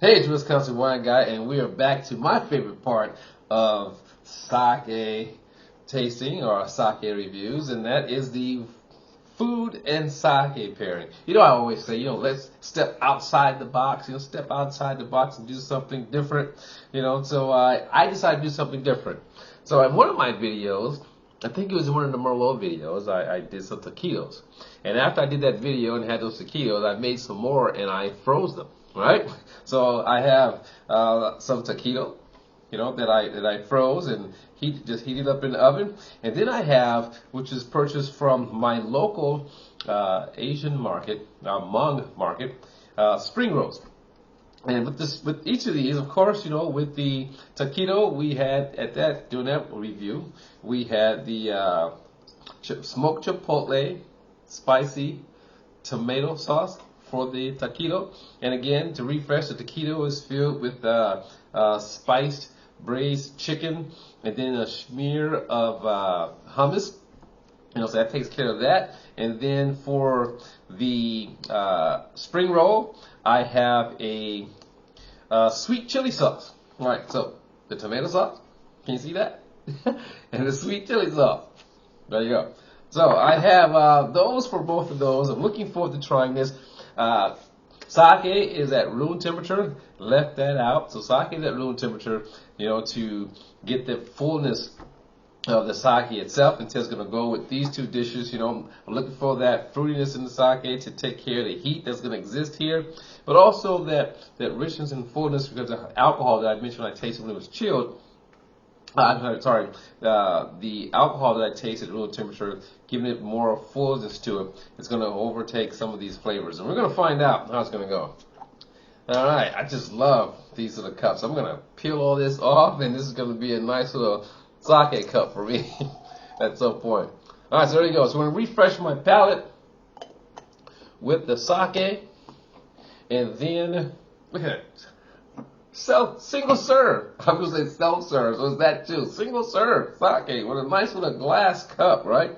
Hey, it's Wisconsin Wine Guy, and we are back to my favorite part of sake tasting or sake reviews, and that is the food and sake pairing. You know, I always say, let's step outside the box, step outside the box and do something different, So I decided to do something different. So in one of my videos, I think it was one of the Merlot videos, I did some taquitos. And after I did that video and had those taquitos, I made some more and I froze them, right? So I have some taquito, that I froze and just heated up in the oven. And then I have, which is purchased from my local Asian market, Hmong market, spring rolls. And with each of these, of course, with the taquito, we had during that review, we had the smoked chipotle spicy tomato sauce for the taquito. And again, to refresh, the taquito is filled with spiced braised chicken and then a smear of hummus. So that takes care of that. And then for the spring roll, I have a sweet chili sauce. All right, so the tomato sauce, can you see that? And the sweet chili sauce. There you go. So I have those for both of those. I'm looking forward to trying this. Sake is at room temperature. Left that out. So sake is at room temperature, to get the fullness of the sake itself. And it's going to go with these two dishes. I'm looking for that fruitiness in the sake to take care of the heat that's going to exist here, but also that richness and fullness because of the alcohol that I mentioned I tasted when it was chilled. The alcohol that I tasted at room temperature, giving it more fullness to it, it's going to overtake some of these flavors. And we're going to find out how it's going to go. All right, I just love these little cups. I'm going to peel all this off, and this is going to be a nice little sake cup for me at some point. All right, so there you go. So I'm going to refresh my palate with the sake, and then look at it. Single serve. I was going to say self-serve, so it's that too. Single serve sake with a nice little glass cup, right?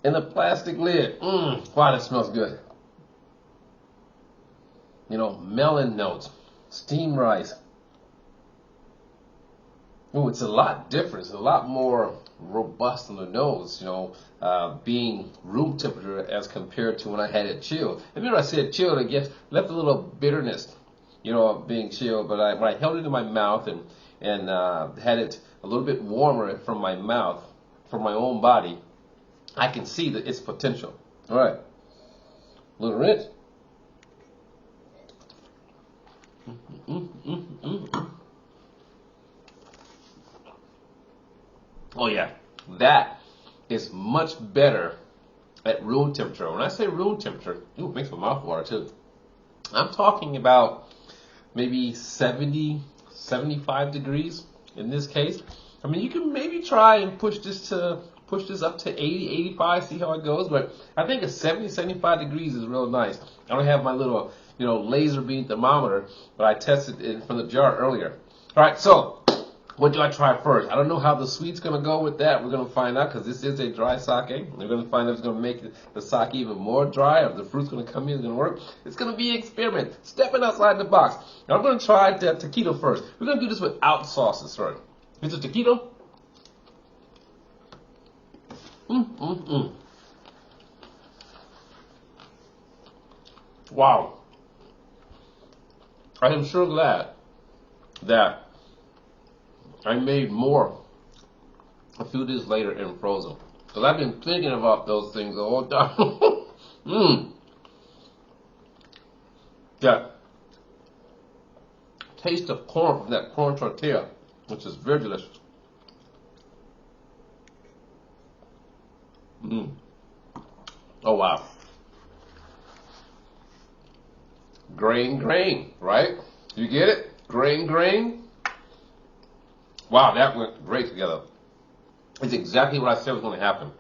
And a plastic lid. Wow, that smells good. Melon notes, steamed rice. Oh, it's a lot different. It's a lot more robust on the nose, being room temperature as compared to when I had it chilled. And remember I said chilled, I guess, left a little bitterness, being chilled. But when I held it in my mouth and had it a little bit warmer from my mouth, from my own body, I can see that its potential. All right, a little rinse. Oh yeah, that is much better at room temperature. When I say room temperature, it makes my mouth water too. I'm talking about maybe 70, 75 degrees in this case. I mean, you can maybe try and push this up to 80, 85, see how it goes. But I think a 70, 75 degrees is real nice. I don't have my little, laser beam thermometer, but I tested it from the jar earlier. All right, so what do I try first? I don't know how the sweet's going to go with that. We're going to find out because this is a dry sake. We're going to find out if it's going to make the sake even more dry or if the fruit's going to come in, it's going to work. It's going to be an experiment, stepping outside the box. Now I'm going to try the taquito first. We're going to do this without sauces first. Here's the taquito. Wow. I am sure glad that I made more a few days later and frozen. Because I've been thinking about those things the whole time. That taste of corn from that corn tortilla, which is very delicious. Oh wow. Grain, right? You get it? Grain. Wow, that went great together. It's exactly what I said was going to happen.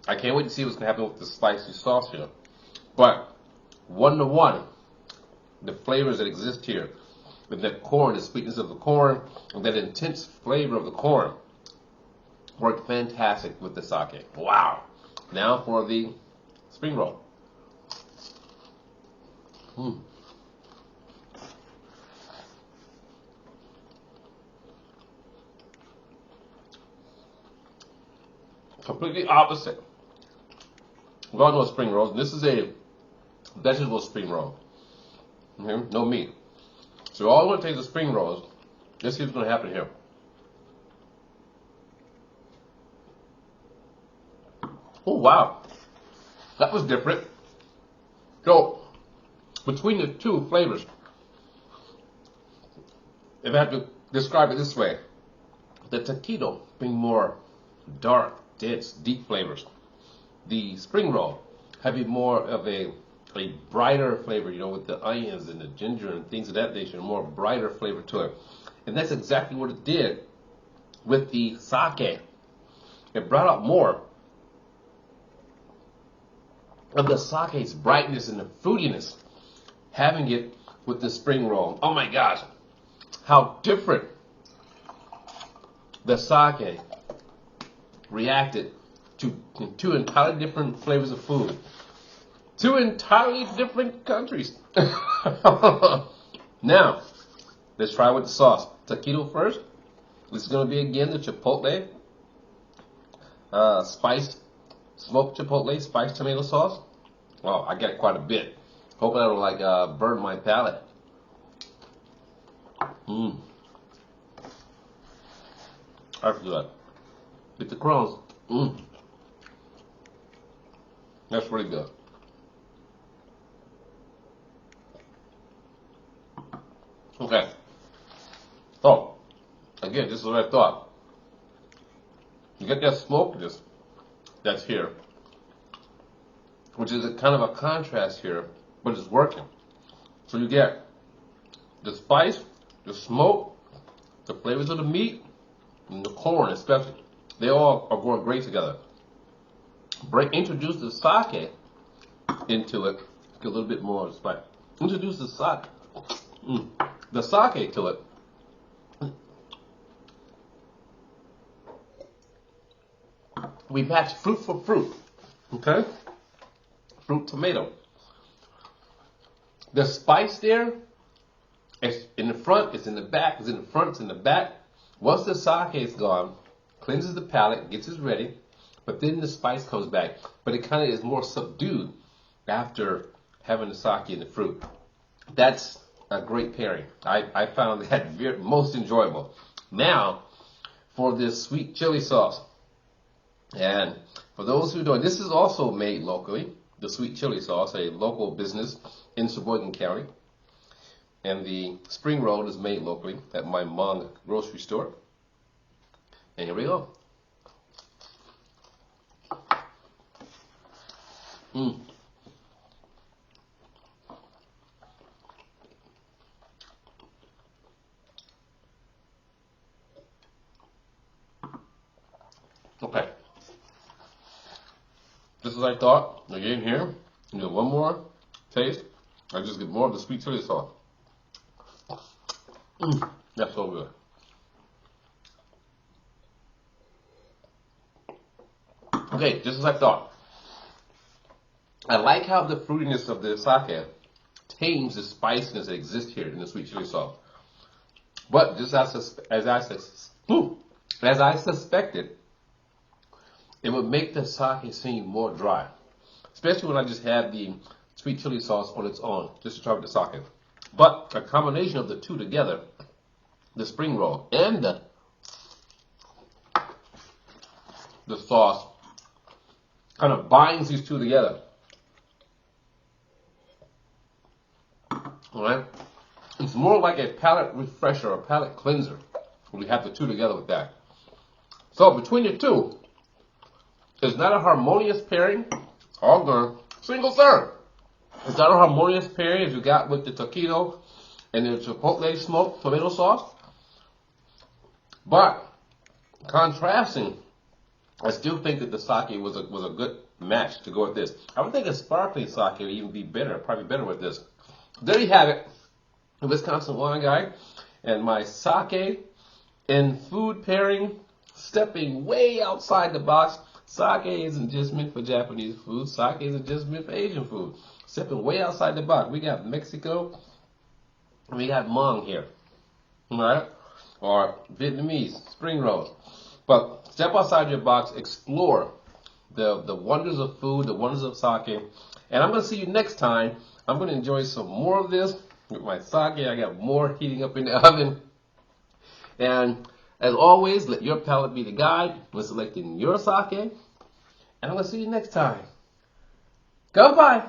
I can't wait to see what's going to happen with the spicy sauce here. But 1-to-1, the flavors that exist here, with that corn, the sweetness of the corn, and that intense flavor of the corn, worked fantastic with the sake. Wow. Now for the spring roll. Completely opposite. We all know spring rolls. This is a vegetable spring roll. Okay? No meat. So all we're going to take the spring rolls. Let's see what's going to happen here. Oh, wow. That was different. So, between the two flavors, if I had to describe it this way, the taquito being more dark, dense, deep flavors. The spring roll having more of a brighter flavor, you know, with the onions and the ginger and things of that nature, more brighter flavor to it. And that's exactly what it did with the sake. It brought out more of the sake's brightness and the fruitiness, having it with the spring roll. Oh my gosh, how different the sake reacted to two entirely different flavors of food. Two entirely different countries. Now, let's try with the sauce. Taquito first. This is going to be again the Chipotle spiced smoked Chipotle spiced tomato sauce. Well, I got quite a bit. Hope I don't burn my palate. That's good. With the crumbs. That's really good. Okay. So, again, this is what I thought. You get that smokiness that's here, which is a kind of a contrast here, but it's working. So you get the spice, the smoke, the flavors of the meat, and the corn especially. They all are going great together. Introduce the sake into it. Get a little bit more of the spice. Introduce the sake to it. We match fruit for fruit. Okay? Fruit tomato. The spice there, it's in the front, it's in the back, it's in the front, it's in the back. Once the sake is gone, cleanses the palate, gets us ready, but then the spice comes back. But it kind of is more subdued after having the sake and the fruit. That's a great pairing. I found that most enjoyable. Now, for this sweet chili sauce. And for those who don't, this is also made locally. The sweet chili sauce, a local business in Sheboygan County. And the spring roll is made locally at my Hmong grocery store. And here we go. Okay. Just as I thought, again here, you do one more taste. I just get more of the sweet chili sauce. That's so good. Okay, just as I thought. I like how the fruitiness of the sake tames the spiciness that exists here in the sweet chili sauce. But just as I suspected, it would make the sake seem more dry. Especially when I just had the sweet chili sauce on its own, just to try with the sake. But a combination of the two together, the spring roll and the sauce, kind of binds these two together. Alright? It's more like a palate refresher, a palate cleanser, when we have the two together with that. So between the two, it's not a harmonious pairing. All gone. Single serve. It's not a harmonious pairing as you got with the taquito and the Chipotle smoked tomato sauce. But contrasting, I still think that the sake was a good match to go with this. I would think a sparkling sake would even be better, probably better with this. There you have it. The Wisconsin wine guy and my sake and food pairing, stepping way outside the box. Sake isn't just meant for Japanese food. Sake isn't just meant for Asian food. Stepping way outside the box. We got Mexico, and we got Hmong here, right? Or Vietnamese spring rolls. But step outside your box, explore the wonders of food, the wonders of sake. And I'm going to see you next time. I'm going to enjoy some more of this with my sake. I got more heating up in the oven. And as always, let your palate be the guide when selecting your sake. And I'm going to see you next time. Kanpai!